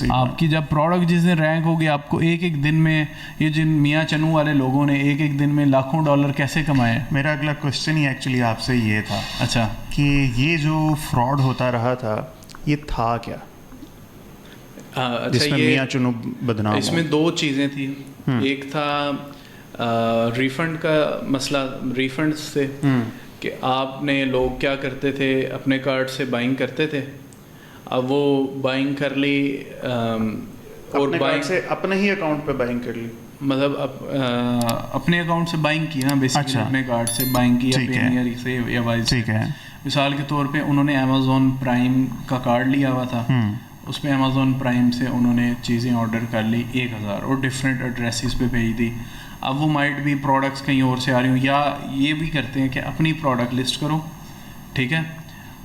آپ کی جب پروڈکٹ جس دن رینک ہوگی آپ کو ایک ایک دن میں یہ جن میاں چنو والے لوگوں نے ایک ایک دن میں لاکھوں ڈالر کیسے کمائے؟ میرا اگلا کوشچن ہی ایکچولی آپ سے یہ تھا اچھا کہ یہ جو فراڈ ہوتا رہا تھا یہ تھا کیا جس میں میاں چنو بدنام؟ اس میں دو چیزیں تھیں. ایک تھا ریفنڈ کا مسئلہ. ریفنڈ سے کہ آپ نے لوگ کیا کرتے تھے اپنے کارڈ سے بائنگ کرتے تھے, اب وہ بائنگ کر لی اور بائنگ سے اپنے ہی اکاؤنٹ پہ بائنگ کر لی, مطلب اپنے اکاؤنٹ سے بائنگ کی نا بیسیکلی, اپنے کارڈ سے بائنگ کی یا سے یا وائز. ٹھیک ہے. مثال کے طور پہ انہوں نے امیزون پرائم کا کارڈ لیا ہوا تھا, اس پہ امیزون پرائم سے انہوں نے چیزیں آرڈر کر لی 1000 اور ڈفرینٹ ایڈریسز پہ بھیج دی. اب وہ مائٹ بھی پروڈکٹس کہیں اور سے آ رہی ہوں, یا یہ بھی کرتے ہیں کہ اپنی پروڈکٹ لسٹ کرو, ٹھیک ہے,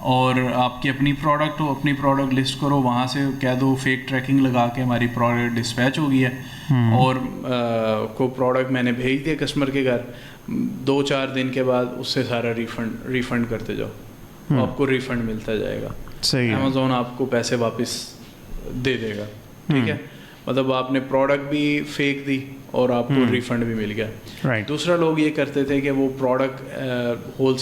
اور آپ کی اپنی پروڈکٹ ہو, اپنی پروڈکٹ لسٹ کرو, وہاں سے کہہ دو فیک ٹریکنگ لگا کے ہماری پروڈکٹ ڈسپیچ ہو گئی ہے, اور کو پروڈکٹ میں نے بھیج دیا کسٹمر کے گھر, 2-4 دن کے بعد اس سے سارا ریفنڈ کرتے جاؤ, آپ کو ریفنڈ ملتا جائے گا. امیزون آپ کو پیسے واپس دے دے گا, ٹھیک ہے. مطلب آپ نے پروڈکٹ بھی فیک دی اور آپ کو ریفنڈ بھی مل گیا. دوسرا لوگ یہ کرتے تھے کہ وہ پروڈکٹ ہول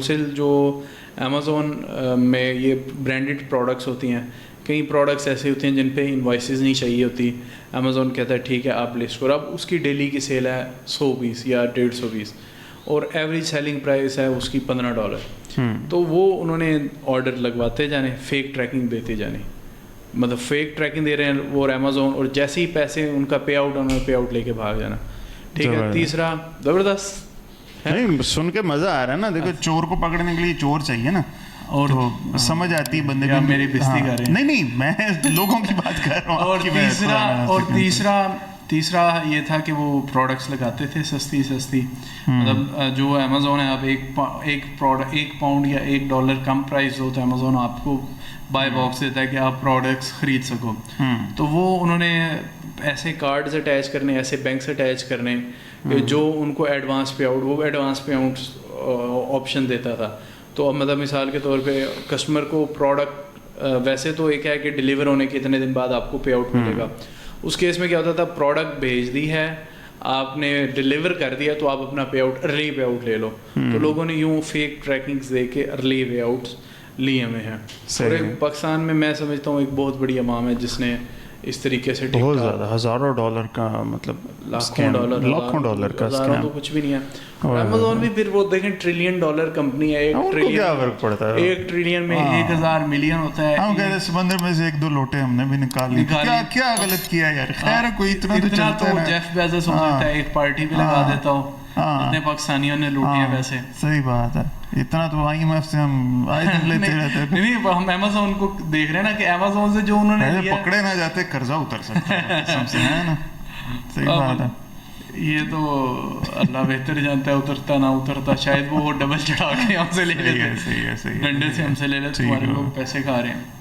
سیل جو امیزون میں یہ برانڈڈ پروڈکٹس ہوتی ہیں, کئی پروڈکٹس ایسے ہوتے ہیں جن پہ انوائسز نہیں چاہیے ہوتی, امیزون کہتا ہے ٹھیک ہے آپ لسٹ کرو. اب اس کی ڈیلی کی سیل ہے 100 پیس یا 150 پیس اور ایوریج سیلنگ پرائس ہے اس کی $15, تو وہ انہوں نے آرڈر لگواتے جانے, فیک ٹریکنگ دیتے جانے, مطلب فیک ٹریکنگ دے رہے ہیں وہ امیزون, اور جیسے ہی پیسے ان کا پے آؤٹ انہوں نے پے آؤٹ لے کے بھاگ جانا, ٹھیک ہے. تیسرا زبردست نہیں, سن کے مزہ آ رہا ہے نا. دیکھو چور کو پکڑنے کے لیے چور چاہیے نا, اور سمجھ آتی ہے بندے کو. میری بستی کر رہے ہیں. نہیں میں لوگوں کی بات کر رہا ہوں. اور تیسرا یہ تھا کہ وہ پروڈکٹس لگاتے تھے سستی, مطلب جو امیزون ہے اب ایک پاؤنڈ یا $1 کم پرائز ہو تو امیزون آپ کو بائی باکس دیتا ہے کہ آپ پروڈکٹس خرید سکو. تو وہ انہوں نے ایسے کارڈز اٹیچ کرنے, ایسے بینکس اٹیچ کرنے جو ان کو ایڈوانس پے آؤٹ آپشن دیتا تھا. تو اب مطلب مثال کے طور پہ کسٹمر کو پروڈکٹ ویسے تو ایک ہے کہ ڈیلیور ہونے کے اتنے دن بعد آپ کو پے آؤٹ ملے گا, اس کیس میں کیا ہوتا تھا پروڈکٹ بھیج دی ہے آپ نے, ڈیلیور کر دیا تو آپ اپنا pay out early pay out لے لو. تو لوگوں نے یوں فیک ٹریکنگز دے کے ارلی پے آؤٹس لیے ہوئے ہیں. اور ایک پاکستان میں سمجھتا ہوں ایک بہت بڑی عوام ہے جس نے اس طریقے سے بہت زیادہ ہزاروں ڈالر کا, مطلب لاکھوں ڈالر کا اسکیم, تو کچھ بھی نہیں ہے. امیزون بھی پھر وہ دیکھیں $1 ٹریلین کمپنی ہے, $1 ٹریلین میں 1000 ملین ہوتا ہے. ہم کہتے ہیں سمندر میں سے 1-2 لوٹے ہم نے بھی نکال لی, کیا غلط کیا یار. خیر کوئی اتنا تو چلتا ہے. جیف بیزوس ہو سکتا ہے ایک پارٹی بھی لگا دیتا ہو, اتنے پاکستانیوں نے لوٹے ہیں ویسے. صحیح بات ہے, اتنا تو IMF سے ہم آئے دن لیتے رہتے ہیں. نہیں ہم امیزون کو دیکھ رہے ہیں نا کہ امیزون سے جو انہوں نے پکڑے نہ جاتے قرضہ اتر سکتا ہے نا. صحیح بات ہے. یہ تو اللہ بہتر جانتا ہے اترتا نہ اترتا, شاید وہ ڈبل چڑھا کے ہم سے لے لیتے, ڈنڈے سے ہم سے لے لیتے, تمہارے لوگ پیسے کھا رہے ہیں.